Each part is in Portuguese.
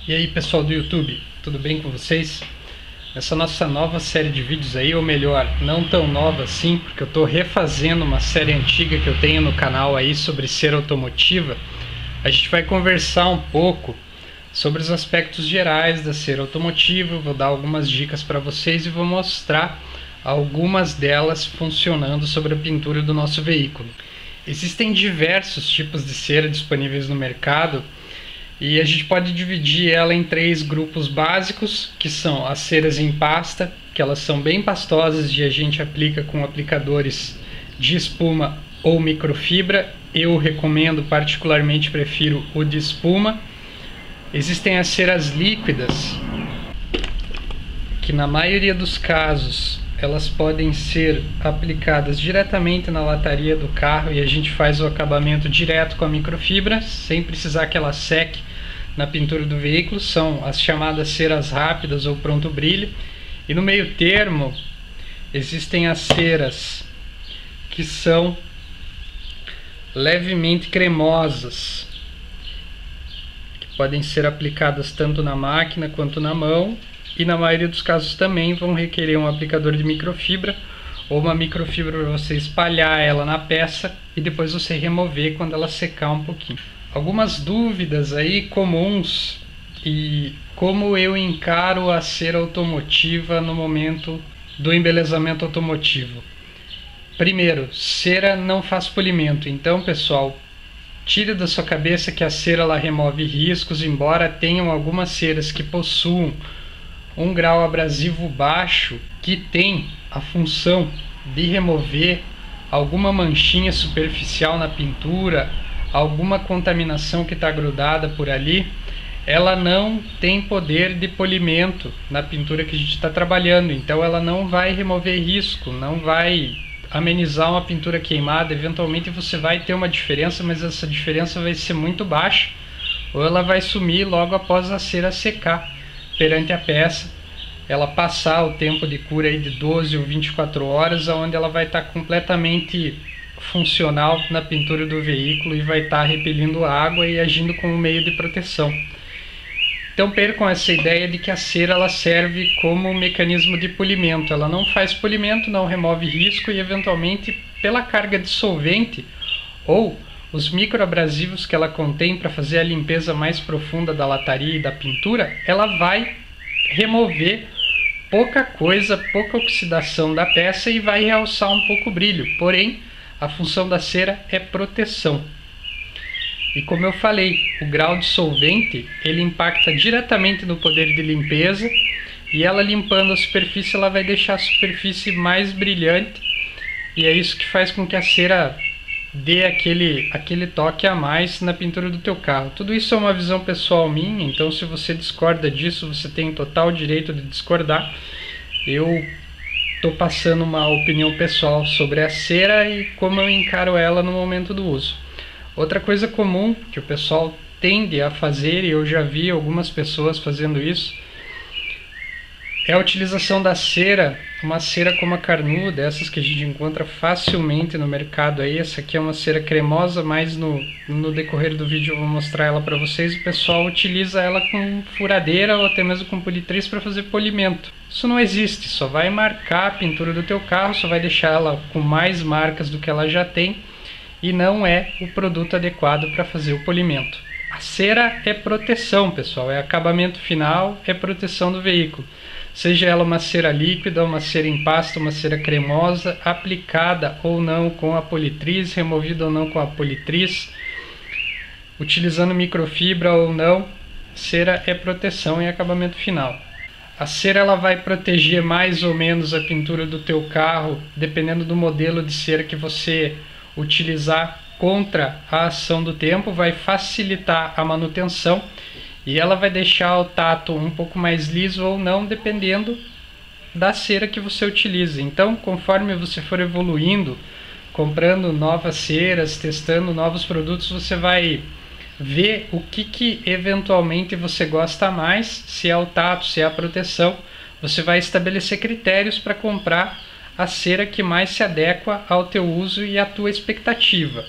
E aí pessoal do YouTube, tudo bem com vocês? Nessa nossa nova série de vídeos aí, ou melhor, não tão nova assim, porque eu estou refazendo uma série antiga que eu tenho no canal aí sobre cera automotiva, a gente vai conversar um pouco sobre os aspectos gerais da cera automotiva, vou dar algumas dicas para vocês e vou mostrar algumas delas funcionando sobre a pintura do nosso veículo. Existem diversos tipos de cera disponíveis no mercado, e a gente pode dividir ela em três grupos básicos, que são as ceras em pasta, que elas são bem pastosas e a gente aplica com aplicadores de espuma ou microfibra. Eu recomendo, particularmente prefiro o de espuma. Existem as ceras líquidas, que na maioria dos casos elas podem ser aplicadas diretamente na lataria do carro e a gente faz o acabamento direto com a microfibra, sem precisar que ela seque na pintura do veículo. São as chamadas ceras rápidas ou pronto brilho. E no meio termo existem as ceras que são levemente cremosas, que podem ser aplicadas tanto na máquina quanto na mão. E na maioria dos casos também vão requerer um aplicador de microfibra ou uma microfibra para você espalhar ela na peça e depois você remover quando ela secar um pouquinho. Algumas dúvidas aí comuns e como eu encaro a cera automotiva no momento do embelezamento automotivo. Primeiro, cera não faz polimento, então pessoal, tire da sua cabeça que a cera ela remove riscos, embora tenham algumas ceras que possuam um grau abrasivo baixo que tem a função de remover alguma manchinha superficial na pintura, alguma contaminação que está grudada por ali. Ela não tem poder de polimento na pintura que a gente está trabalhando, então ela não vai remover risco, não vai amenizar uma pintura queimada. Eventualmente você vai ter uma diferença, mas essa diferença vai ser muito baixa, ou ela vai sumir logo após a cera secar perante a peça, ela passar o tempo de cura aí de 12 ou 24 horas, onde ela vai estar completamente funcional na pintura do veículo e vai estar repelindo água e agindo como meio de proteção. Então percam essa ideia de que a cera ela serve como um mecanismo de polimento. Ela não faz polimento, não remove risco e eventualmente pela carga de solvente ou os microabrasivos que ela contém para fazer a limpeza mais profunda da lataria e da pintura, ela vai remover pouca coisa, pouca oxidação da peça e vai realçar um pouco o brilho. Porém, a função da cera é proteção. E como eu falei, o grau de solvente ele impacta diretamente no poder de limpeza, e ela limpando a superfície ela vai deixar a superfície mais brilhante, e é isso que faz com que a cera dê aquele toque a mais na pintura do teu carro. Tudo isso é uma visão pessoal minha, então se você discorda disso, você tem total direito de discordar. Eu estou passando uma opinião pessoal sobre a cera e como eu encaro ela no momento do uso. Outra coisa comum que o pessoal tende a fazer, e eu já vi algumas pessoas fazendo isso, é a utilização da cera, uma cera como a carnuda, essas que a gente encontra facilmente no mercado aí. Essa aqui é uma cera cremosa, mas no decorrer do vídeo eu vou mostrar ela para vocês. O pessoal utiliza ela com furadeira ou até mesmo com politriz para fazer polimento. Isso não existe, só vai marcar a pintura do teu carro, só vai deixar ela com mais marcas do que ela já tem, e não é o produto adequado para fazer o polimento. A cera é proteção, pessoal, é acabamento final, é proteção do veículo. Seja ela uma cera líquida, uma cera em pasta, uma cera cremosa, aplicada ou não com a politriz, removida ou não com a politriz, utilizando microfibra ou não, cera é proteção e acabamento final. A cera ela vai proteger mais ou menos a pintura do teu carro, dependendo do modelo de cera que você utilizar, contra a ação do tempo, vai facilitar a manutenção e ela vai deixar o tato um pouco mais liso ou não, dependendo da cera que você utiliza. Então, conforme você for evoluindo, comprando novas ceras, testando novos produtos, você vai ver o que eventualmente você gosta mais, se é o tato, se é a proteção. Você vai estabelecer critérios para comprar a cera que mais se adequa ao teu uso e à tua expectativa.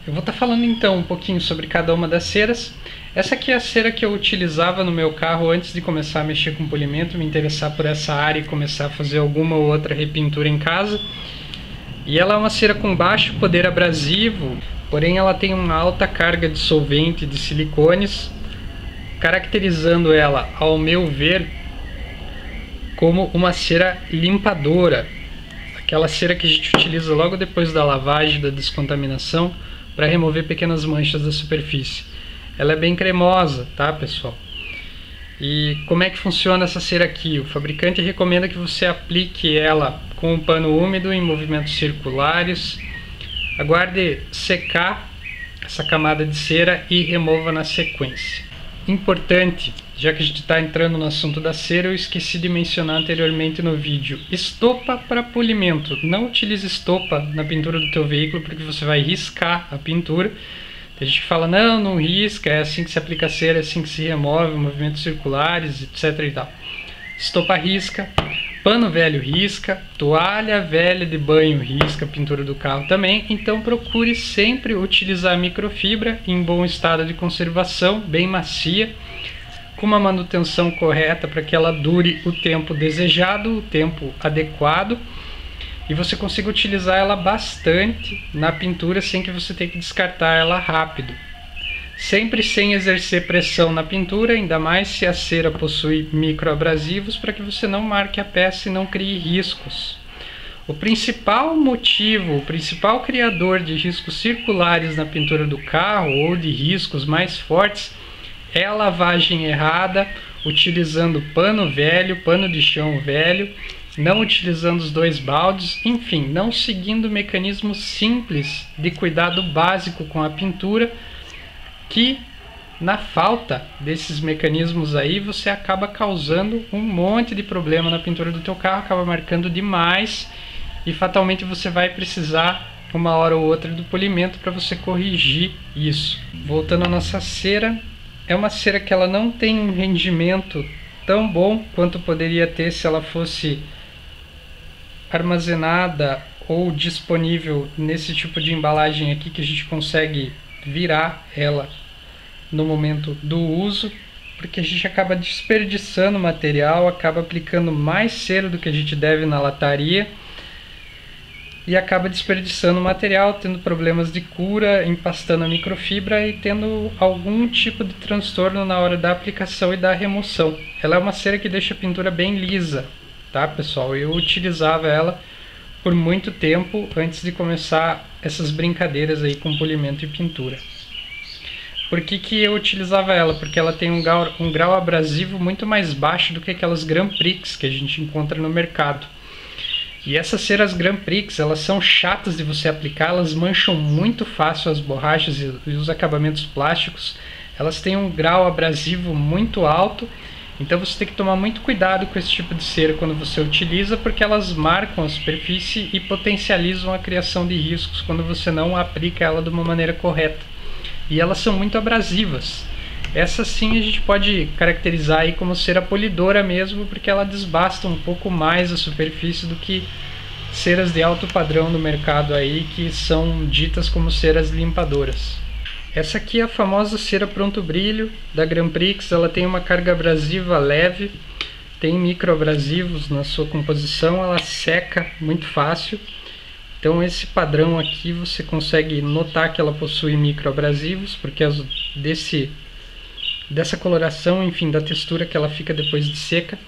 Eu vou estar falando então um pouquinho sobre cada uma das ceras. Essa aqui é a cera que eu utilizava no meu carro antes de começar a mexer com polimento, me interessar por essa área e começar a fazer alguma ou outra repintura em casa. E ela é uma cera com baixo poder abrasivo, porém ela tem uma alta carga de solvente de silicones, caracterizando ela, ao meu ver, como uma cera limpadora. Aquela cera que a gente utiliza logo depois da lavagem, da descontaminação, para remover pequenas manchas da superfície. Ela é bem cremosa, tá, pessoal? E como é que funciona essa cera aqui? O fabricante recomenda que você aplique ela com um pano úmido em movimentos circulares, aguarde secar essa camada de cera e remova na sequência. Importante, já que a gente está entrando no assunto da cera, eu esqueci de mencionar anteriormente no vídeo. Estopa para polimento. Não utilize estopa na pintura do teu veículo, porque você vai riscar a pintura. Tem gente que fala, não risca, é assim que se aplica a cera, é assim que se remove, movimentos circulares, etc e tal. Estopa risca, pano velho risca, toalha velha de banho risca, pintura do carro também. Então procure sempre utilizar microfibra em bom estado de conservação, bem macia, com uma manutenção correta para que ela dure o tempo desejado, o tempo adequado, e você consiga utilizar ela bastante na pintura sem que você tenha que descartar ela rápido. Sempre sem exercer pressão na pintura, ainda mais se a cera possui microabrasivos, para que você não marque a peça e não crie riscos. O principal motivo, o principal criador de riscos circulares na pintura do carro, ou de riscos mais fortes, é a lavagem errada, utilizando pano velho, pano de chão velho, não utilizando os dois baldes, enfim, não seguindo mecanismos simples de cuidado básico com a pintura, que na falta desses mecanismos aí você acaba causando um monte de problema na pintura do teu carro, acaba marcando demais e fatalmente você vai precisar uma hora ou outra do polimento para você corrigir isso. Voltando à nossa cera, é uma cera que ela não tem um rendimento tão bom quanto poderia ter se ela fosse armazenada ou disponível nesse tipo de embalagem aqui, que a gente consegue virar ela no momento do uso, porque a gente acaba desperdiçando material, acaba aplicando mais cera do que a gente deve na lataria e acaba desperdiçando material, tendo problemas de cura, empastando a microfibra e tendo algum tipo de transtorno na hora da aplicação e da remoção. Ela é uma cera que deixa a pintura bem lisa, tá, pessoal? Eu utilizava ela por muito tempo antes de começar essas brincadeiras aí com polimento e pintura. Por que eu utilizava ela? Porque ela tem um grau abrasivo muito mais baixo do que aquelas Grand Prix que a gente encontra no mercado. E essas ceras Grand Prix, elas são chatas de você aplicar, elas mancham muito fácil as borrachas e os acabamentos plásticos. Elas têm um grau abrasivo muito alto, então você tem que tomar muito cuidado com esse tipo de cera quando você utiliza, porque elas marcam a superfície e potencializam a criação de riscos quando você não aplica ela de uma maneira correta. E elas são muito abrasivas. Essa sim a gente pode caracterizar aí como cera polidora mesmo, porque ela desbasta um pouco mais a superfície do que ceras de alto padrão no mercado aí, que são ditas como ceras limpadoras. Essa aqui é a famosa cera Pronto Brilho da Grand Prix. Ela tem uma carga abrasiva leve, tem microabrasivos na sua composição, ela seca muito fácil. Então esse padrão aqui você consegue notar que ela possui microabrasivos, porque dessa coloração, enfim, da textura que ela fica depois de seca.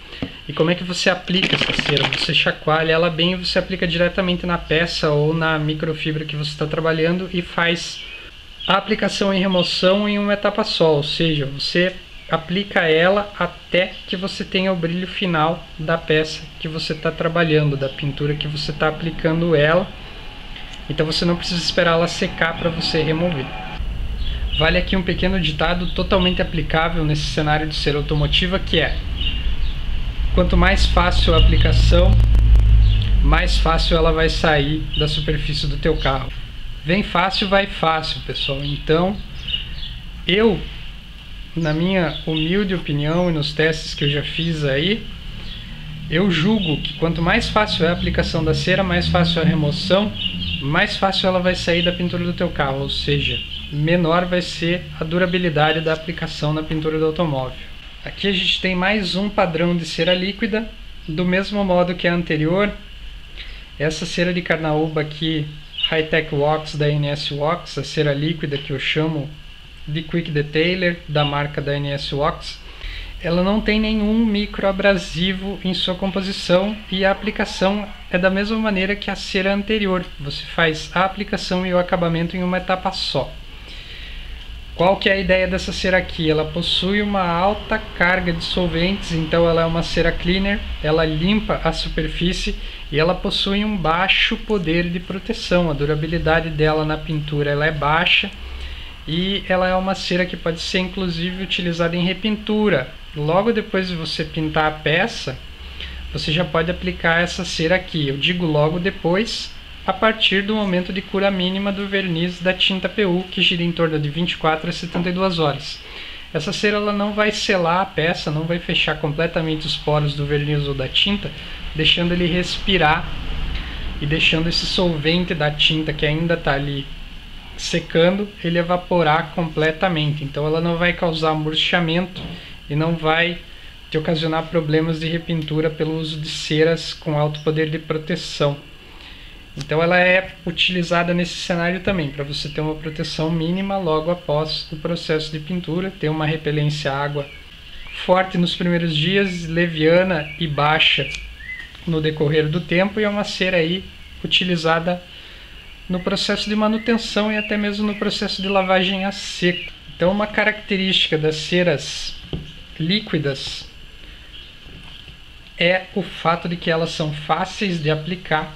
E como é que você aplica essa cera? Você chacoalha ela bem e você aplica diretamente na peça ou na microfibra que você está trabalhando e faz a aplicação e remoção em uma etapa só, ou seja, você aplica ela até que você tenha o brilho final da peça que você está trabalhando, da pintura que você está aplicando ela. Então você não precisa esperar ela secar para você remover. Vale aqui um pequeno ditado totalmente aplicável nesse cenário de cera automotiva, que é: quanto mais fácil a aplicação, mais fácil ela vai sair da superfície do teu carro. Vem fácil, vai fácil, pessoal. Então, na minha humilde opinião e nos testes que eu já fiz aí, eu julgo que quanto mais fácil é a aplicação da cera, mais fácil é a remoção, mais fácil ela vai sair da pintura do teu carro, ou seja, menor vai ser a durabilidade da aplicação na pintura do automóvel. Aqui a gente tem mais um padrão de cera líquida, do mesmo modo que a anterior. Essa cera de carnaúba aqui, High-Tech Wax da NS Wax, a cera líquida que eu chamo de Quick Detailer, da marca da NS Wax, ela não tem nenhum microabrasivo em sua composição e a aplicação é da mesma maneira que a cera anterior. Você faz a aplicação e o acabamento em uma etapa só. Qual que é a ideia dessa cera aqui? Ela possui uma alta carga de solventes, então ela é uma cera cleaner, ela limpa a superfície e ela possui um baixo poder de proteção. A durabilidade dela na pintura ela é baixa e ela é uma cera que pode ser inclusive utilizada em repintura. Logo depois de você pintar a peça, você já pode aplicar essa cera aqui. Eu digo logo depois, a partir do momento de cura mínima do verniz da tinta PU, que gira em torno de 24 a 72 horas. Essa cera ela não vai selar a peça, não vai fechar completamente os poros do verniz ou da tinta, deixando ele respirar e deixando esse solvente da tinta que ainda está ali secando, ele evaporar completamente. Então ela não vai causar murchamento e não vai te ocasionar problemas de repintura pelo uso de ceras com alto poder de proteção. Então ela é utilizada nesse cenário também, para você ter uma proteção mínima logo após o processo de pintura, ter uma repelência à água forte nos primeiros dias, leviana e baixa no decorrer do tempo, e é uma cera aí utilizada no processo de manutenção e até mesmo no processo de lavagem a seco. Então uma característica das ceras líquidas é o fato de que elas são fáceis de aplicar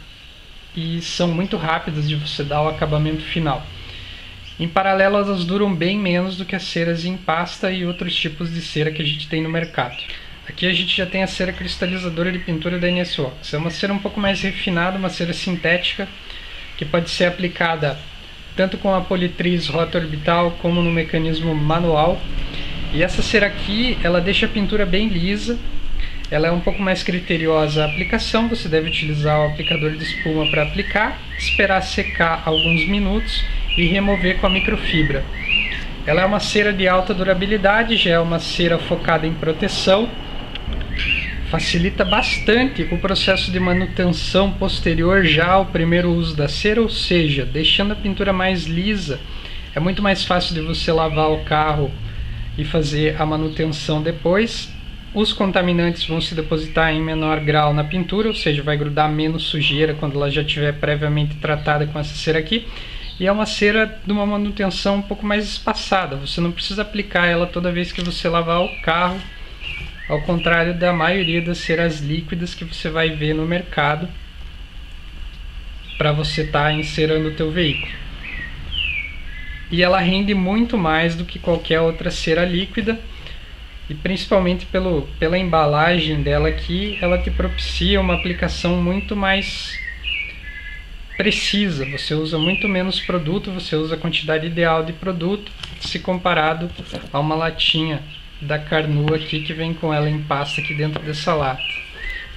e são muito rápidas de você dar o acabamento final. Em paralelo, elas duram bem menos do que as ceras em pasta e outros tipos de cera que a gente tem no mercado. Aqui a gente já tem a cera cristalizadora de pintura da NS Wax. É uma cera um pouco mais refinada, uma cera sintética, que pode ser aplicada tanto com a politriz rota orbital como no mecanismo manual. E essa cera aqui, ela deixa a pintura bem lisa. Ela é um pouco mais criteriosa a aplicação, você deve utilizar o aplicador de espuma para aplicar, esperar secar alguns minutos e remover com a microfibra. Ela é uma cera de alta durabilidade, já é uma cera focada em proteção, facilita bastante o processo de manutenção posterior já ao primeiro uso da cera, ou seja, deixando a pintura mais lisa, é muito mais fácil de você lavar o carro e fazer a manutenção depois. Os contaminantes vão se depositar em menor grau na pintura, ou seja, vai grudar menos sujeira quando ela já estiver previamente tratada com essa cera aqui. E é uma cera de uma manutenção um pouco mais espaçada, você não precisa aplicar ela toda vez que você lavar o carro, ao contrário da maioria das ceras líquidas que você vai ver no mercado para você estar encerando o teu veículo. E ela rende muito mais do que qualquer outra cera líquida. E principalmente pela embalagem dela aqui, ela te propicia uma aplicação muito mais precisa. Você usa muito menos produto, você usa a quantidade ideal de produto, se comparado a uma latinha da Carnu aqui, que vem com ela em pasta aqui dentro dessa lata.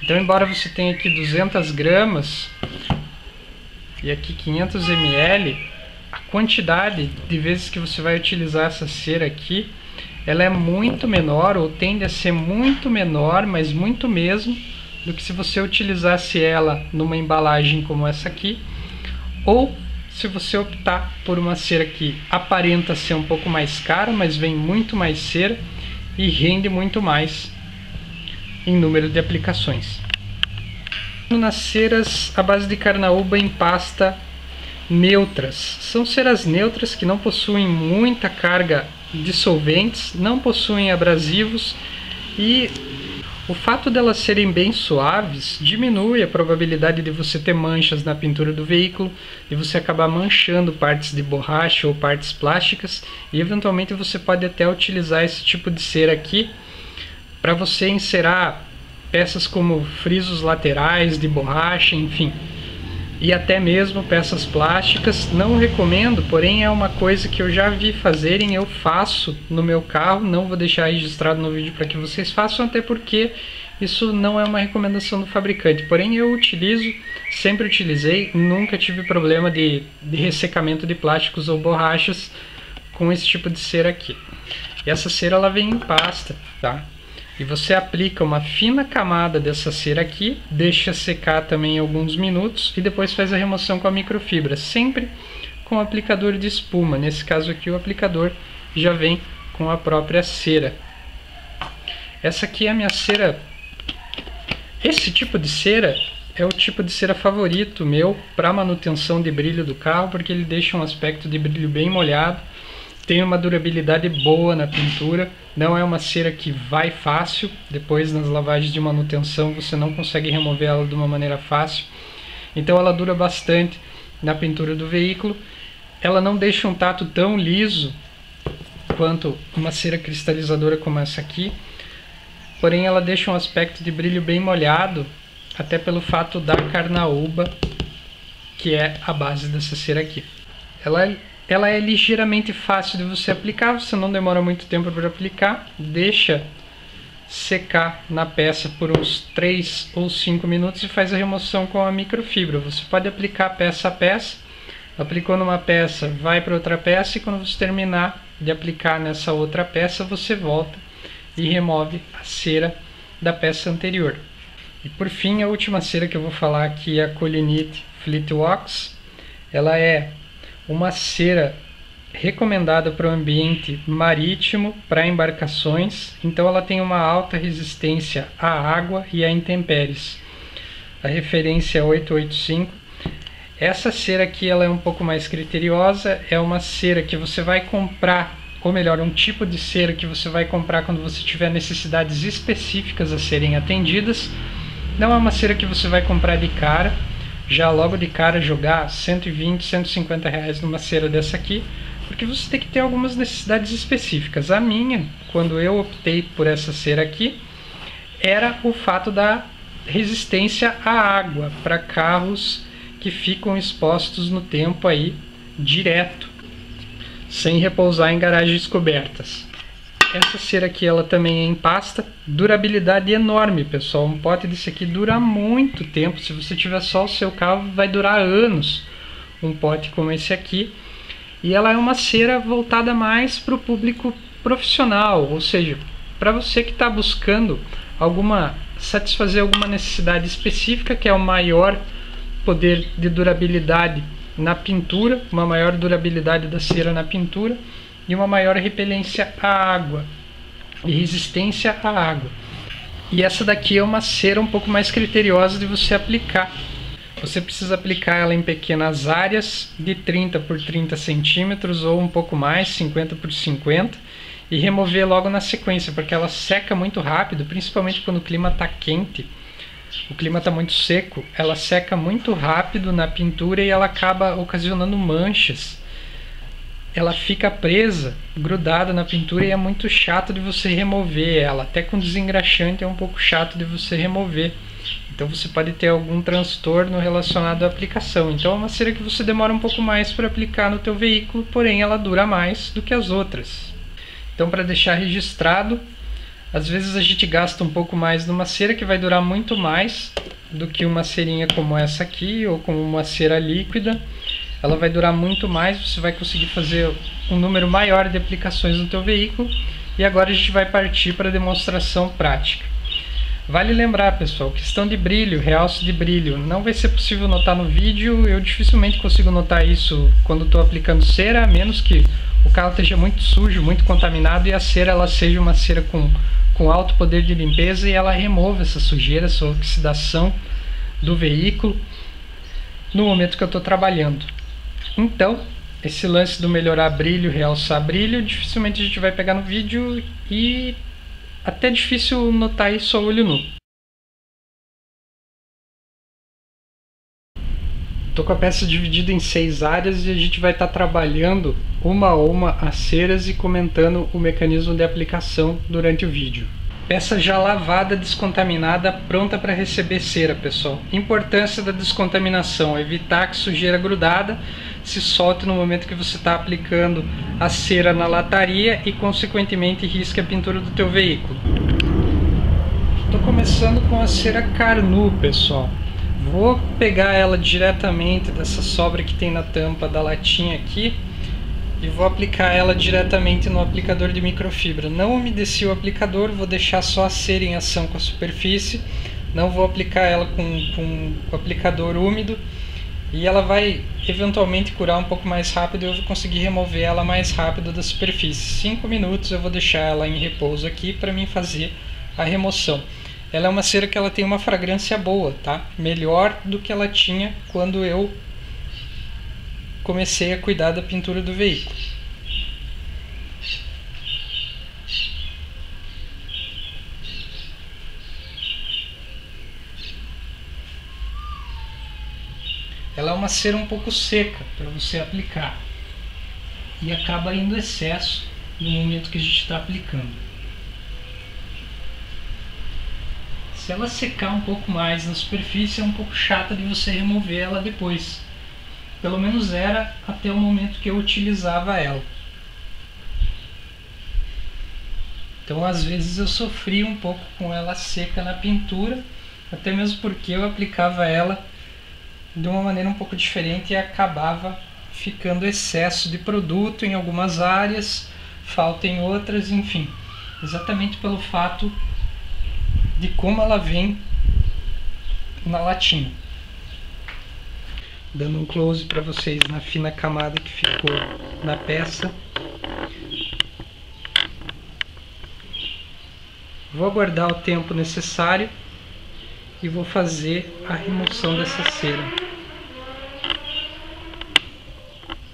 Então, embora você tenha aqui 200 gramas e aqui 500 ml, a quantidade de vezes que você vai utilizar essa cera aqui, ela é muito menor, ou tende a ser muito menor, mas muito mesmo, do que se você utilizasse ela numa embalagem como essa aqui, ou se você optar por uma cera que aparenta ser um pouco mais cara, mas vem muito mais cera e rende muito mais em número de aplicações. Nas ceras à base de carnaúba em pasta neutras, são ceras neutras que não possuem muita carga de solventes, não possuem abrasivos, e o fato delas serem bem suaves diminui a probabilidade de você ter manchas na pintura do veículo, de você acabar manchando partes de borracha ou partes plásticas, e eventualmente você pode até utilizar esse tipo de cera aqui para você encerar peças como frisos laterais de borracha, enfim. e até mesmo peças plásticas. Não recomendo, porém é uma coisa que eu já vi fazerem, eu faço no meu carro, não vou deixar registrado no vídeo para que vocês façam, até porque isso não é uma recomendação do fabricante, porém eu utilizo, sempre utilizei, nunca tive problema de ressecamento de plásticos ou borrachas com esse tipo de cera aqui. E essa cera ela vem em pasta, tá? E você aplica uma fina camada dessa cera aqui, deixa secar também alguns minutos e depois faz a remoção com a microfibra, sempre com o aplicador de espuma. Nesse caso aqui o aplicador já vem com a própria cera. Essa aqui é a minha cera. Esse tipo de cera é o tipo de cera favorito meu para manutenção de brilho do carro, porque ele deixa um aspecto de brilho bem molhado. Tem uma durabilidade boa na pintura, não é uma cera que vai fácil, depois nas lavagens de manutenção você não consegue remover ela de uma maneira fácil, então ela dura bastante na pintura do veículo. Ela não deixa um tato tão liso quanto uma cera cristalizadora como essa aqui, porém ela deixa um aspecto de brilho bem molhado, até pelo fato da carnaúba, que é a base dessa cera aqui. Ela é ligeiramente fácil de você aplicar, você não demora muito tempo para aplicar, deixa secar na peça por uns 3 ou 5 minutos e faz a remoção com a microfibra. Você pode aplicar peça a peça, aplicou numa peça, vai para outra peça e quando você terminar de aplicar nessa outra peça, você volta e remove a cera da peça anterior. E por fim, a última cera que eu vou falar aqui é a Colinite Fleet Wax. Ela é uma cera recomendada para o ambiente marítimo, para embarcações, então ela tem uma alta resistência à água e a intempéries. A referência é 885. Essa cera aqui ela é um pouco mais criteriosa, é uma cera que você vai comprar, ou melhor, um tipo de cera que você vai comprar quando você tiver necessidades específicas a serem atendidas. Não é uma cera que você vai comprar de cara, já logo de cara jogar 120, 150 reais numa cera dessa aqui, porque você tem que ter algumas necessidades específicas. A minha, quando eu optei por essa cera aqui, era o fato da resistência à água para carros que ficam expostos no tempo aí direto, sem repousar em garagens cobertas. Essa cera aqui ela também é em pasta, durabilidade enorme, pessoal. Um pote desse aqui dura muito tempo. Se você tiver só o seu carro, vai durar anos um pote como esse aqui. E ela é uma cera voltada mais para o público profissional, ou seja, para você que está buscando satisfazer alguma necessidade específica, que é o maior poder de durabilidade na pintura, uma maior durabilidade da cera na pintura e uma maior repelência à água e resistência à água. E essa daqui é uma cera um pouco mais criteriosa de você aplicar. Você precisa aplicar ela em pequenas áreas de 30 por 30 centímetros ou um pouco mais, 50 por 50, e remover logo na sequência, porque ela seca muito rápido, principalmente quando o clima está quente. O clima está muito seco, ela seca muito rápido na pintura e ela acaba ocasionando manchas. Ela fica presa, grudada na pintura e é muito chato de você remover ela. Até com desengraxante é um pouco chato de você remover. Então você pode ter algum transtorno relacionado à aplicação. Então é uma cera que você demora um pouco mais para aplicar no teu veículo, porém ela dura mais do que as outras. Então, para deixar registrado, às vezes a gente gasta um pouco mais numa cera que vai durar muito mais do que uma cerinha como essa aqui ou como uma cera líquida. Ela vai durar muito mais, você vai conseguir fazer um número maior de aplicações no teu veículo. E agora a gente vai partir para a demonstração prática. Vale lembrar, pessoal, questão de brilho, realce de brilho, não vai ser possível notar no vídeo. Eu dificilmente consigo notar isso quando estou aplicando cera, a menos que o carro esteja muito sujo, muito contaminado e a cera ela seja uma cera com alto poder de limpeza e ela remova essa sujeira, essa oxidação do veículo no momento que eu estou trabalhando. Então, esse lance do melhorar brilho, realçar brilho, dificilmente a gente vai pegar no vídeo e até difícil notar isso a olho nu. Estou com a peça dividida em 6 áreas e a gente vai estar trabalhando uma a uma as ceras e comentando o mecanismo de aplicação durante o vídeo. Peça já lavada, descontaminada, pronta para receber cera, pessoal. Importância da descontaminação: evitar que sujeira grudada se solte no momento que você está aplicando a cera na lataria e consequentemente risque a pintura do teu veículo. Estou começando com a cera Carnu, pessoal. Vou pegar ela diretamente dessa sobra que tem na tampa da latinha aqui e vou aplicar ela diretamente no aplicador de microfibra. Não umedeci o aplicador, vou deixar só a cera em ação com a superfície. Não vou aplicar ela com o aplicador úmido e ela vai eventualmente curar um pouco mais rápido e eu vou conseguir remover ela mais rápido da superfície. 5 minutos eu vou deixar ela em repouso aqui para mim fazer a remoção. Ela é uma cera que ela tem uma fragrância boa, tá? Melhor do que ela tinha quando eu comecei a cuidar da pintura do veículo. Ela é uma cera um pouco seca para você aplicar e acaba indo excesso no momento que a gente está aplicando. Se ela secar um pouco mais na superfície, é um pouco chata de você remover ela depois. Pelo menos era até o momento que eu utilizava ela. Então às vezes eu sofria um pouco com ela seca na pintura, até mesmo porque eu aplicava ela de uma maneira um pouco diferente e acabava ficando excesso de produto em algumas áreas, falta em outras, enfim. Exatamente pelo fato de como ela vem na latinha. Dando um close para vocês na fina camada que ficou na peça. Vou aguardar o tempo necessário e vou fazer a remoção dessa cera.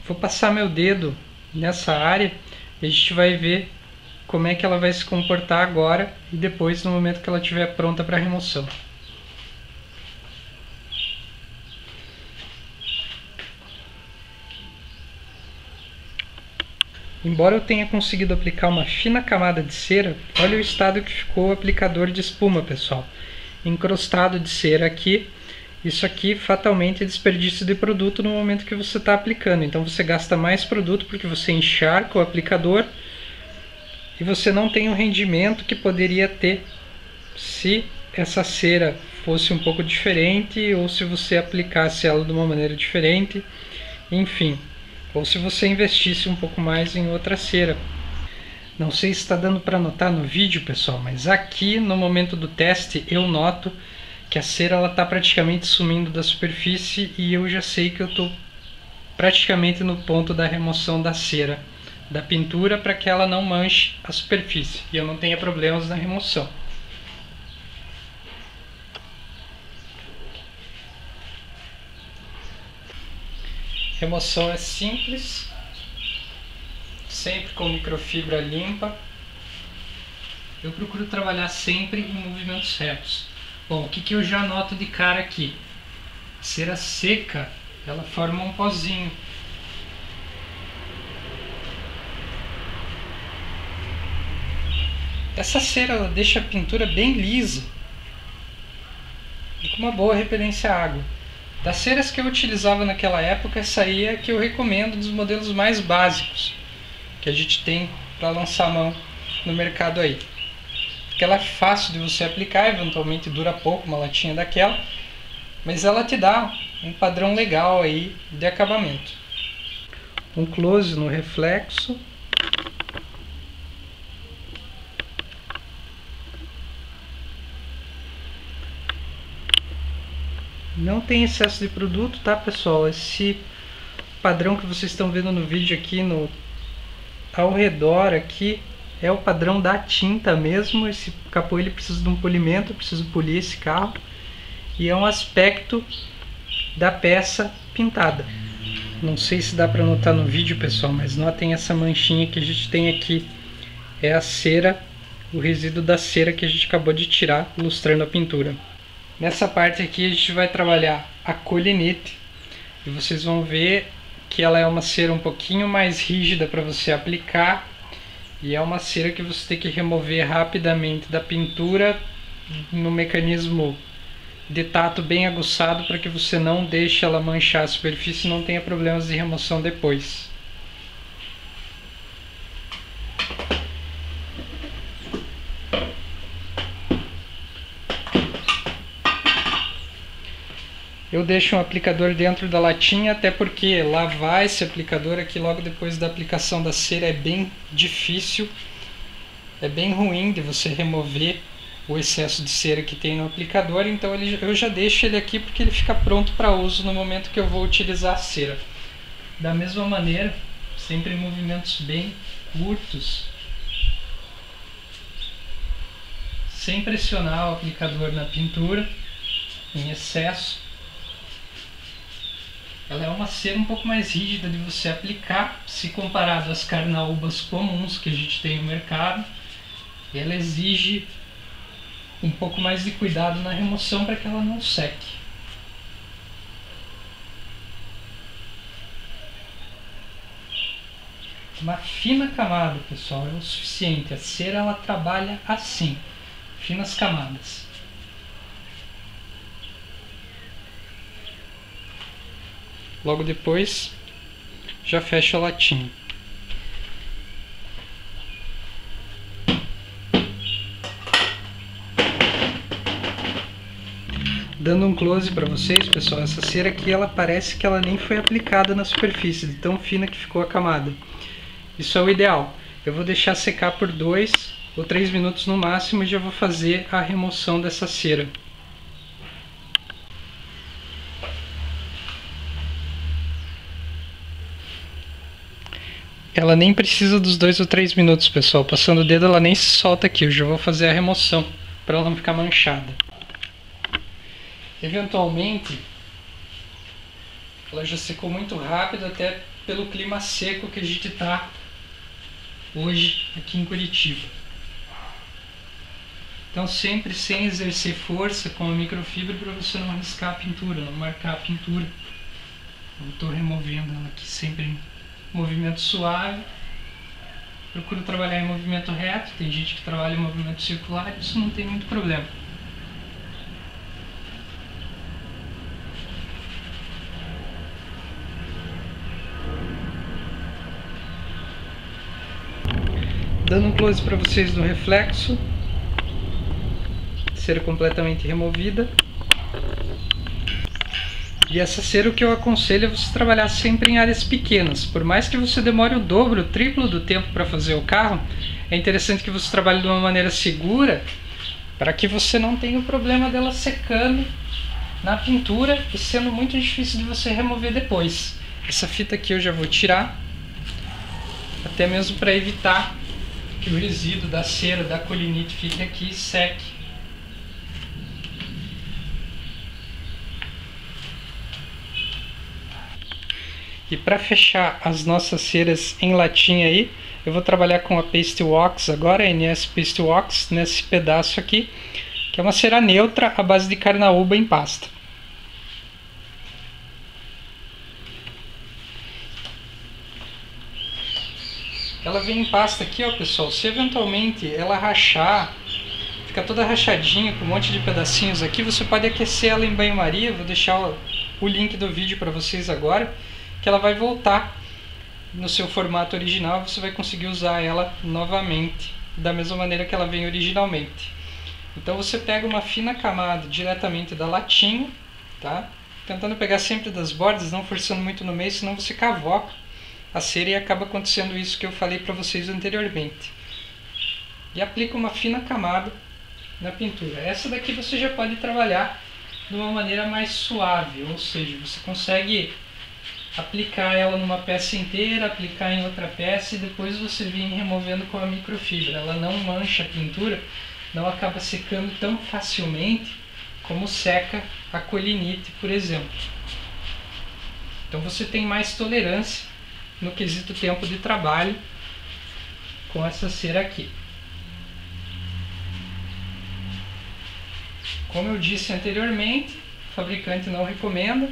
Vou passar meu dedo nessa área e a gente vai ver como é que ela vai se comportar agora e depois no momento que ela estiver pronta para remoção. Embora eu tenha conseguido aplicar uma fina camada de cera, olha o estado que ficou o aplicador de espuma, pessoal. Encrostado de cera aqui. Isso aqui fatalmente é desperdício de produto no momento que você está aplicando. Então você gasta mais produto porque você encharca o aplicador e você não tem o rendimento que poderia ter se essa cera fosse um pouco diferente ou se você aplicasse ela de uma maneira diferente, enfim. Ou se você investisse um pouco mais em outra cera. Não sei se está dando para notar no vídeo, pessoal, mas aqui no momento do teste eu noto que a cera está praticamente sumindo da superfície e eu já sei que eu estou praticamente no ponto da remoção da cera da pintura para que ela não manche a superfície e eu não tenha problemas na remoção. Remoção é simples, sempre com microfibra limpa. Eu procuro trabalhar sempre em movimentos retos. Bom, o que eu já noto de cara aqui? A cera seca, ela forma um pozinho. Essa cera ela deixa a pintura bem lisa e com uma boa repelência à água. Das ceras que eu utilizava naquela época, essa aí é a que eu recomendo dos modelos mais básicos que a gente tem para lançar a mão no mercado aí. Porque ela é fácil de você aplicar, eventualmente dura pouco uma latinha daquela, mas ela te dá um padrão legal aí de acabamento. Um close no reflexo. Não tem excesso de produto, tá, pessoal? Esse padrão que vocês estão vendo no vídeo aqui, ao redor aqui, é o padrão da tinta mesmo. Esse capô ele precisa de um polimento, eu preciso polir esse carro. E é um aspecto da peça pintada. Não sei se dá para notar no vídeo, pessoal, mas notem essa manchinha que a gente tem aqui. É a cera, o resíduo da cera que a gente acabou de tirar, ilustrando a pintura. Nessa parte aqui a gente vai trabalhar a colinete e vocês vão ver que ela é uma cera um pouquinho mais rígida para você aplicar E é uma cera que você tem que remover rapidamente da pintura no mecanismo de tato bem aguçado para que você não deixe ela manchar a superfície e não tenha problemas de remoção depois. Eu deixo um aplicador dentro da latinha, até porque lavar esse aplicador aqui logo depois da aplicação da cera é bem difícil. É bem ruim de você remover o excesso de cera que tem no aplicador, então eu já deixo ele aqui porque ele fica pronto para uso no momento que eu vou utilizar a cera. Da mesma maneira, sempre em movimentos bem curtos, sem pressionar o aplicador na pintura em excesso. Ela é uma cera um pouco mais rígida de você aplicar, se comparado às carnaúbas comuns que a gente tem no mercado. Ela exige um pouco mais de cuidado na remoção para que ela não seque. Uma fina camada, pessoal, é o suficiente. A cera ela trabalha assim, finas camadas. Logo depois, já fecho a latinha. Dando um close para vocês, pessoal, essa cera aqui ela parece que ela nem foi aplicada na superfície, de tão fina que ficou a camada. Isso é o ideal. Eu vou deixar secar por 2 ou 3 minutos no máximo e já vou fazer a remoção dessa cera. Ela nem precisa dos 2 ou 3 minutos, pessoal. Passando o dedo ela nem se solta aqui. Eu já vou fazer a remoção para ela não ficar manchada. Eventualmente, ela já secou muito rápido, até pelo clima seco que a gente está hoje aqui em Curitiba. Então sempre sem exercer força com a microfibra para você não riscar a pintura, não marcar a pintura. Eu estou removendo ela aqui sempre em movimento suave. Procuro trabalhar em movimento reto, tem gente que trabalha em movimento circular, isso não tem muito problema. Dando um close para vocês no reflexo, cera completamente removida. E essa cera, o que eu aconselho é você trabalhar sempre em áreas pequenas. Por mais que você demore o dobro, o triplo do tempo para fazer o carro, é interessante que você trabalhe de uma maneira segura, para que você não tenha o problema dela secando na pintura e sendo muito difícil de você remover depois. Essa fita aqui eu já vou tirar, até mesmo para evitar que o resíduo da cera, da colinite, fique aqui e seque. E para fechar as nossas ceras em latinha aí, eu vou trabalhar com a Paste Wax agora, a NS Paste Wax, nesse pedaço aqui, que é uma cera neutra à base de carnaúba em pasta. Ela vem em pasta aqui, ó, pessoal. Se eventualmente ela rachar, fica toda rachadinha com um monte de pedacinhos aqui, você pode aquecer ela em banho-maria. Vou deixar o link do vídeo para vocês agora, que ela vai voltar no seu formato original. Você vai conseguir usar ela novamente da mesma maneira que ela vem originalmente. Então você pega uma fina camada diretamente da latinha, tá? Tentando pegar sempre das bordas, não forçando muito no meio, senão você cavoca a cera e acaba acontecendo isso que eu falei para vocês anteriormente. E aplica uma fina camada na pintura. Essa daqui você já pode trabalhar de uma maneira mais suave, ou seja, você consegue aplicar ela numa peça inteira, aplicar em outra peça e depois você vir removendo com a microfibra. Ela não mancha a pintura, não acaba secando tão facilmente como seca a colinite, por exemplo. Então você tem mais tolerância no quesito tempo de trabalho com essa cera aqui. Como eu disse anteriormente, o fabricante não recomenda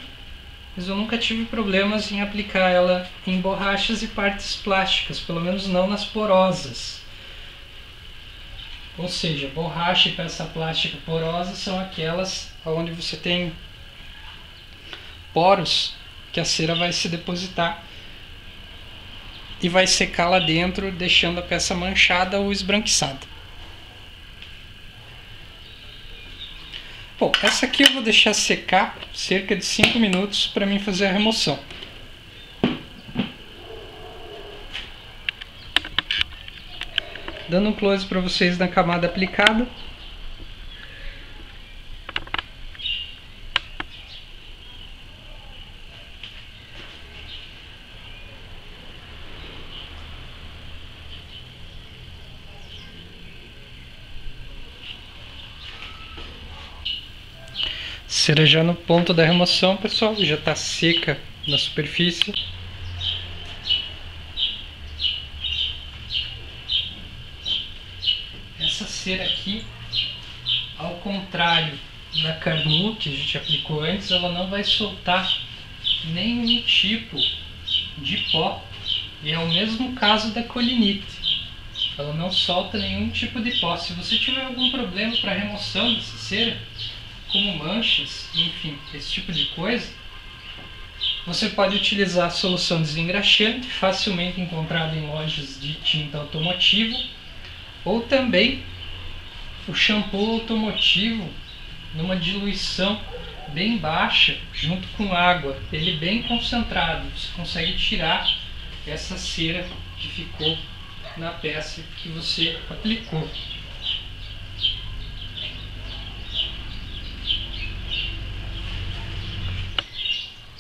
mas eu nunca tive problemas em aplicar ela em borrachas e partes plásticas, pelo menos não nas porosas. Ou seja, borracha e peça plástica porosa são aquelas onde você tem poros que a cera vai se depositar e vai secar lá dentro, deixando a peça manchada ou esbranquiçada. Bom, essa aqui eu vou deixar secar cerca de 5 minutos para mim fazer a remoção. Dando um close para vocês na camada aplicada. Cera já no ponto da remoção, pessoal, já está seca na superfície. Essa cera aqui, ao contrário da Carnu que a gente aplicou antes, ela não vai soltar nenhum tipo de pó. E é o mesmo caso da colinite. Ela não solta nenhum tipo de pó. Se você tiver algum problema para remoção dessa cera, como manchas, enfim, esse tipo de coisa, você pode utilizar a solução desengraxante, facilmente encontrada em lojas de tinta automotivo, ou também o shampoo automotivo numa diluição bem baixa, junto com água, ele bem concentrado. Você consegue tirar essa cera que ficou na peça que você aplicou.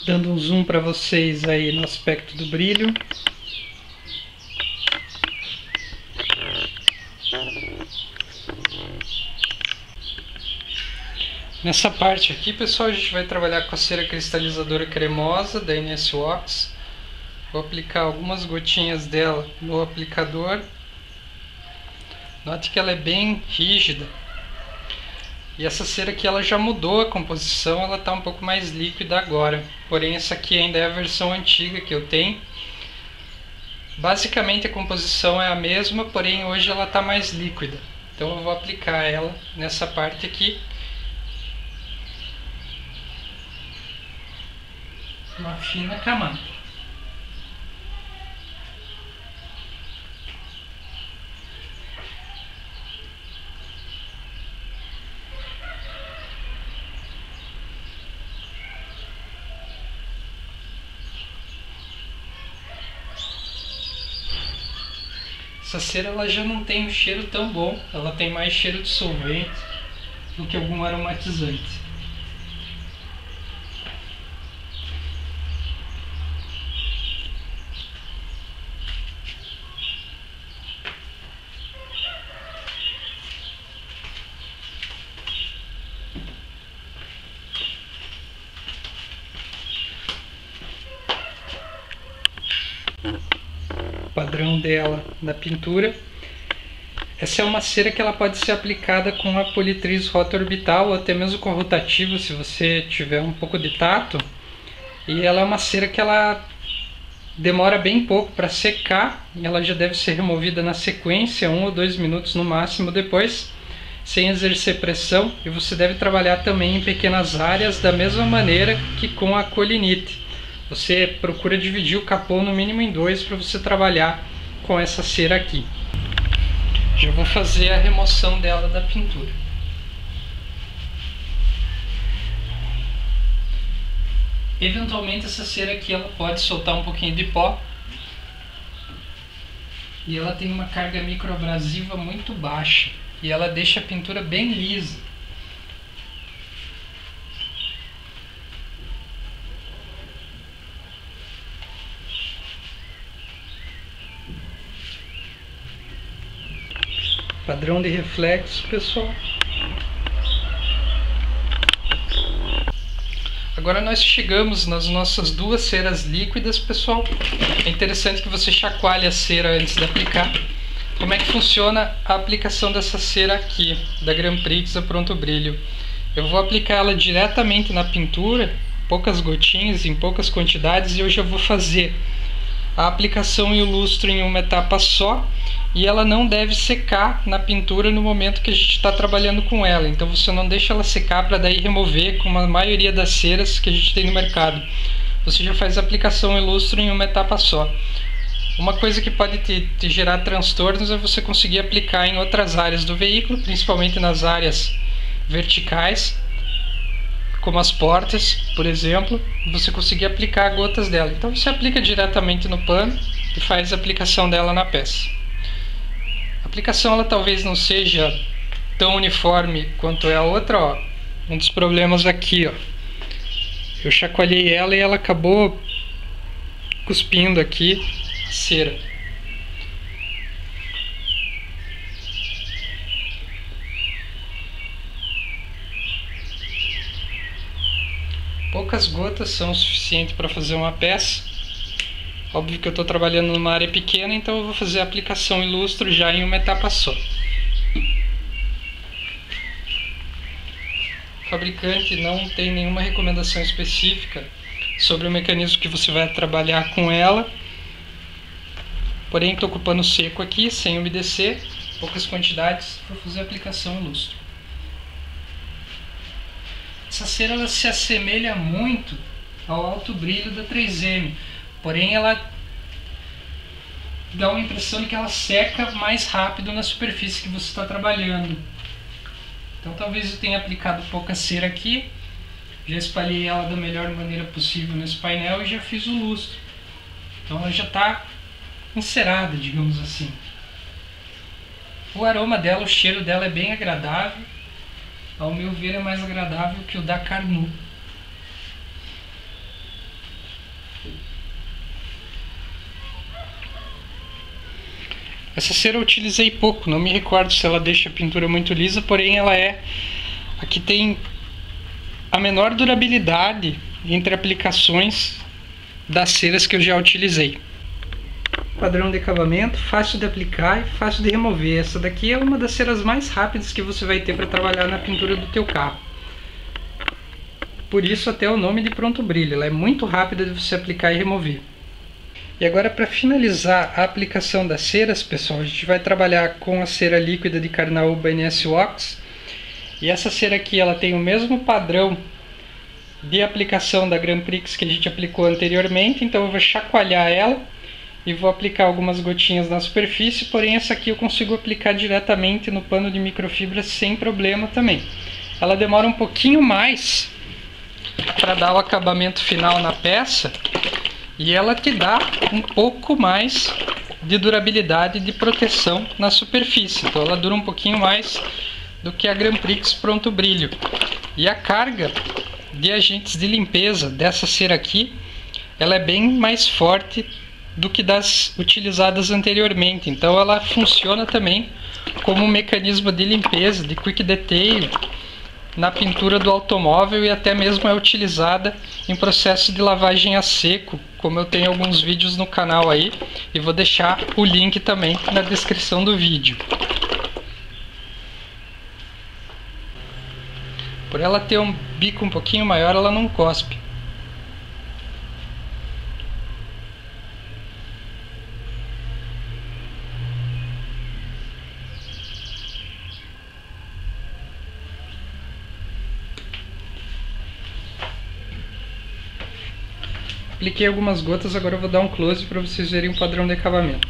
Dando um zoom para vocês aí no aspecto do brilho. Nessa parte aqui, pessoal, a gente vai trabalhar com a cera cristalizadora cremosa da NS Wax. Vou aplicar algumas gotinhas dela no aplicador. Note que ela é bem rígida. E essa cera aqui ela já mudou a composição, ela está um pouco mais líquida agora. Porém essa aqui ainda é a versão antiga que eu tenho. Basicamente a composição é a mesma, porém hoje ela está mais líquida. Então eu vou aplicar ela nessa parte aqui. Uma fina camada. Essa cera ela já não tem um cheiro tão bom, ela tem mais cheiro de solvente do que algum aromatizante. Padrão dela na pintura. Essa é uma cera que ela pode ser aplicada com a politriz rota orbital ou até mesmo com rotativo, se você tiver um pouco de tato. E ela é uma cera que ela demora bem pouco para secar, e ela já deve ser removida na sequência, 1 ou 2 minutos no máximo depois, sem exercer pressão. E você deve trabalhar também em pequenas áreas da mesma maneira que com a colinite. Você procura dividir o capô no mínimo em 2 para você trabalhar com essa cera aqui. Já vou fazer a remoção dela da pintura. Eventualmente essa cera aqui ela pode soltar um pouquinho de pó. E ela tem uma carga microabrasiva muito baixa. E ela deixa a pintura bem lisa. Padrão de reflexo, pessoal. Agora nós chegamos nas nossas duas ceras líquidas, pessoal. É interessante que você chacoalhe a cera antes de aplicar. Como é que funciona a aplicação dessa cera aqui, da Grand Prix a Pronto Brilho? Eu vou aplicar ela diretamente na pintura, poucas gotinhas, em poucas quantidades, e eu já vou fazer a aplicação e o lustro em uma etapa só, e ela não deve secar na pintura no momento que a gente está trabalhando com ela. Então você não deixa ela secar para daí remover, como a maioria das ceras que a gente tem no mercado. Você já faz a aplicação e lustro em uma etapa só. Uma coisa que pode te gerar transtornos é você conseguir aplicar em outras áreas do veículo, principalmente nas áreas verticais, como as portas, por exemplo, você conseguir aplicar gotas dela. Então você aplica diretamente no pano e faz a aplicação dela na peça. A aplicação ela talvez não seja tão uniforme quanto é a outra, ó. Um dos problemas aqui, ó. Eu chacoalhei ela e ela acabou cuspindo aqui a cera. Poucas gotas são o suficiente para fazer uma peça. Óbvio que eu estou trabalhando numa área pequena, então eu vou fazer a aplicação e lustro já em uma etapa só. O fabricante não tem nenhuma recomendação específica sobre o mecanismo que você vai trabalhar com ela. Porém, estou com o pano seco aqui, sem umedecer, poucas quantidades, para fazer a aplicação e lustro. Essa cera ela se assemelha muito ao alto brilho da 3M, porém ela dá uma impressão de que ela seca mais rápido na superfície que você está trabalhando. Então talvez eu tenha aplicado pouca cera aqui, já espalhei ela da melhor maneira possível nesse painel e já fiz o lustro. Então ela já está encerada, digamos assim. O aroma dela, o cheiro dela é bem agradável. Ao meu ver é mais agradável que o da Carnu. Essa cera eu utilizei pouco, não me recordo se ela deixa a pintura muito lisa, porém ela é a que tem a menor durabilidade entre aplicações das ceras que eu já utilizei. Padrão de acabamento, fácil de aplicar e fácil de remover. Essa daqui é uma das ceras mais rápidas que você vai ter para trabalhar na pintura do teu carro. Por isso até o nome de Pronto Brilho, ela é muito rápida de você aplicar e remover. E agora, para finalizar a aplicação das ceras, pessoal, a gente vai trabalhar com a cera líquida de Carnaúba NS Wax. E essa cera aqui ela tem o mesmo padrão de aplicação da Grand Prix que a gente aplicou anteriormente, então eu vou chacoalhar ela e vou aplicar algumas gotinhas na superfície, porém essa aqui eu consigo aplicar diretamente no pano de microfibra sem problema também. Ela demora um pouquinho mais para dar o acabamento final na peça e ela te dá um pouco mais de durabilidade e de proteção na superfície. Então ela dura um pouquinho mais do que a Grand Prix Pronto Brilho. E a carga de agentes de limpeza dessa cera aqui, ela é bem mais forte do que das utilizadas anteriormente. Então ela funciona também como um mecanismo de limpeza, de quick detail na pintura do automóvel, e até mesmo é utilizada em processo de lavagem a seco, como eu tenho alguns vídeos no canal aí, e vou deixar o link também na descrição do vídeo. Por ela ter um bico um pouquinho maior, ela não cospe. Apliquei algumas gotas, agora eu vou dar um close para vocês verem o padrão de acabamento.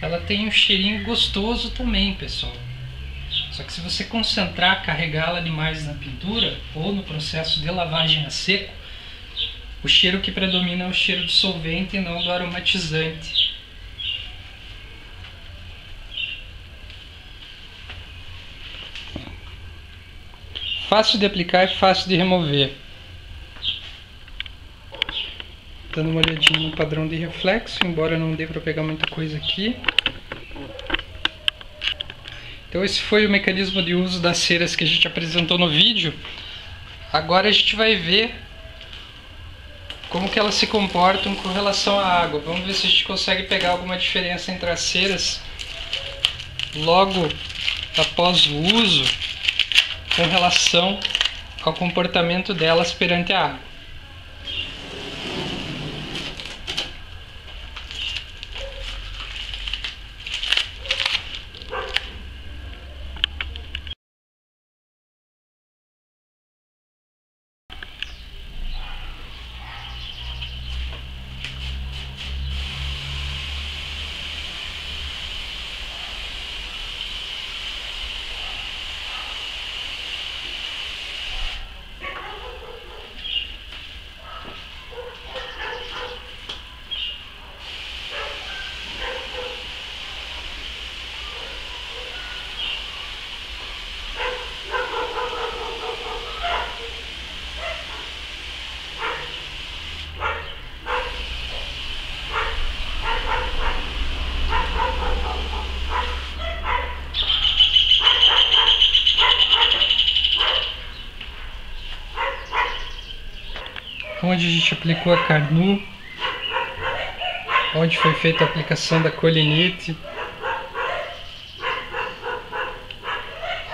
Ela tem um cheirinho gostoso também, pessoal. Só que se você concentrar, carregá-la demais na pintura ou no processo de lavagem a seco, o cheiro que predomina é o cheiro do solvente e não do aromatizante. Fácil de aplicar e fácil de remover. Dando uma olhadinha no padrão de reflexo, embora não dê para pegar muita coisa aqui. Então esse foi o mecanismo de uso das ceras que a gente apresentou no vídeo. Agora a gente vai ver como que elas se comportam com relação à água. Vamos ver se a gente consegue pegar alguma diferença entre as ceras logo após o uso com relação ao comportamento delas perante a água. Onde a gente aplicou a Carnu, onde foi feita a aplicação da colinite,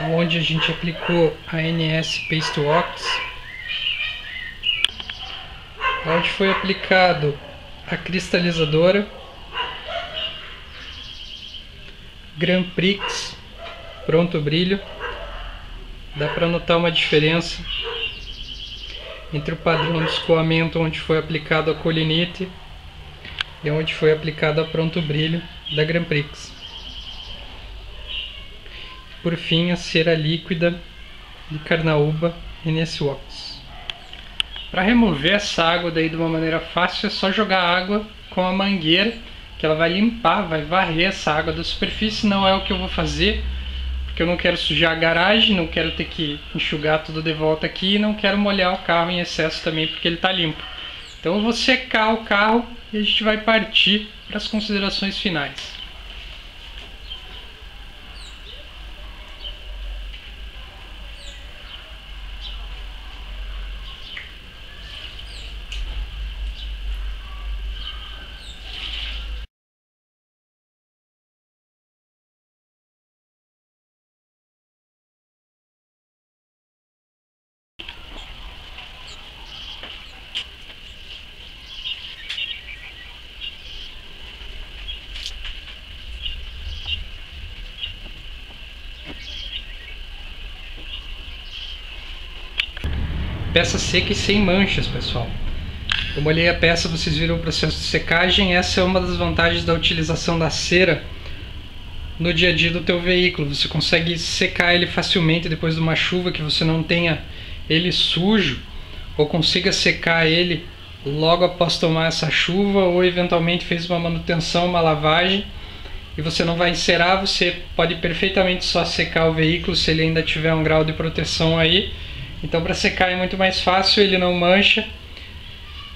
onde a gente aplicou a NS Paste Wax, onde foi aplicado a cristalizadora, Grand Prix, Pronto Brilho. Dá para notar uma diferença entre o padrão de escoamento onde foi aplicado a colinite e onde foi aplicado a Pronto Brilho da Grand Prix. Por fim, a cera líquida de Carnaúba NS Wax. Para remover essa água daí de uma maneira fácil, é só jogar água com a mangueira, que ela vai limpar, vai varrer essa água da superfície. Não é o que eu vou fazer, porque eu não quero sujar a garagem, não quero ter que enxugar tudo de volta aqui e não quero molhar o carro em excesso também, porque ele está limpo. Então eu vou secar o carro e a gente vai partir para as considerações finais. Peça seca e sem manchas, pessoal. Eu molhei a peça, vocês viram o processo de secagem. Essa é uma das vantagens da utilização da cera no dia a dia do teu veículo. Você consegue secar ele facilmente depois de uma chuva, que você não tenha ele sujo, ou consiga secar ele logo após tomar essa chuva, ou eventualmente fez uma manutenção, uma lavagem, e você não vai encerar. Você pode perfeitamente só secar o veículo se ele ainda tiver um grau de proteção aí. Então, para secar é muito mais fácil, ele não mancha.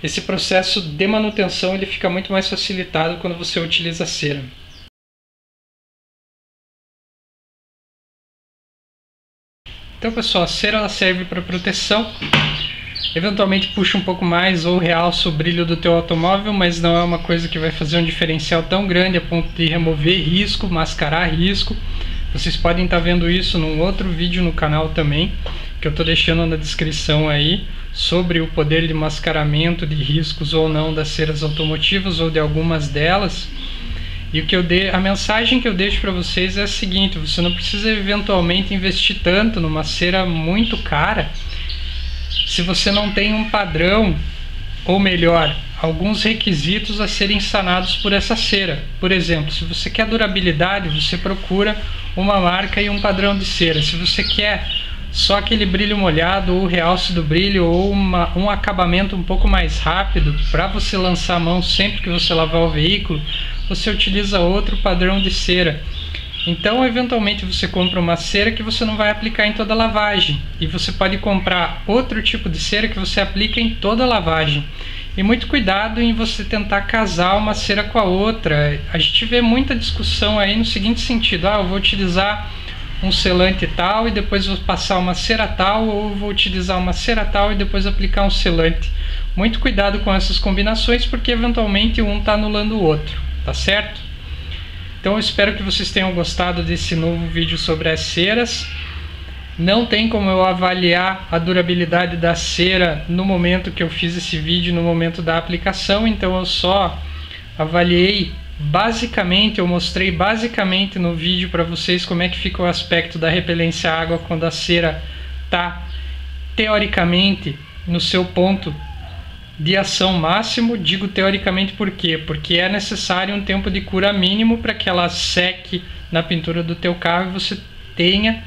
Esse processo de manutenção ele fica muito mais facilitado quando você utiliza a cera. Então, pessoal, a cera ela serve para proteção. Eventualmente puxa um pouco mais ou realça o brilho do teu automóvel, mas não é uma coisa que vai fazer um diferencial tão grande a ponto de remover risco, mascarar risco. Vocês podem estar vendo isso num outro vídeo no canal também, que eu estou deixando na descrição aí, sobre o poder de mascaramento de riscos ou não das ceras automotivas ou de algumas delas. E a mensagem que eu deixo para vocês é a seguinte: você não precisa eventualmente investir tanto numa cera muito cara se você não tem um padrão, ou melhor, alguns requisitos a serem sanados por essa cera. Por exemplo, se você quer durabilidade, você procura uma marca e um padrão de cera. Se você quer só aquele brilho molhado, ou realce do brilho, ou um acabamento um pouco mais rápido para você lançar a mão sempre que você lavar o veículo, você utiliza outro padrão de cera. Então, eventualmente você compra uma cera que você não vai aplicar em toda a lavagem, e você pode comprar outro tipo de cera que você aplica em toda a lavagem. E muito cuidado em você tentar casar uma cera com a outra. A gente vê muita discussão aí no seguinte sentido: eu vou utilizar um selante tal e depois vou passar uma cera tal, ou vou utilizar uma cera tal e depois aplicar um selante. muito cuidado com essas combinações, porque eventualmente um está anulando o outro, tá certo? Então eu espero que vocês tenham gostado desse novo vídeo sobre as ceras. Não tem como eu avaliar a durabilidade da cera no momento que eu fiz esse vídeo, no momento da aplicação, então eu só avaliei basicamente, eu mostrei basicamente no vídeo para vocês como é que fica o aspecto da repelência à água quando a cera está teoricamente no seu ponto de ação máximo. Digo teoricamente por quê? Porque é necessário um tempo de cura mínimo para que ela seque na pintura do teu carro e você tenha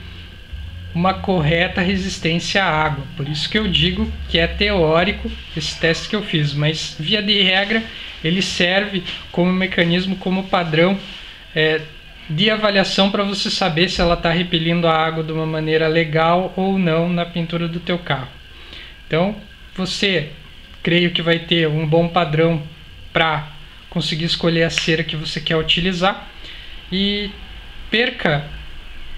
uma correta resistência à água. Por isso que eu digo que é teórico esse teste que eu fiz, mas via de regra ele serve como mecanismo, como padrão de avaliação para você saber se ela está repelindo a água de uma maneira legal ou não na pintura do teu carro. Então você, creio que vai ter um bom padrão para conseguir escolher a cera que você quer utilizar. E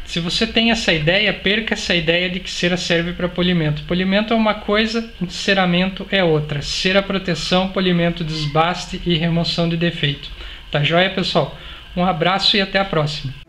se você tem essa ideia, perca essa ideia de que cera serve para polimento. Polimento é uma coisa, enceramento é outra. Cera proteção, polimento desbaste e remoção de defeito. Tá joia, pessoal? Um abraço e até a próxima.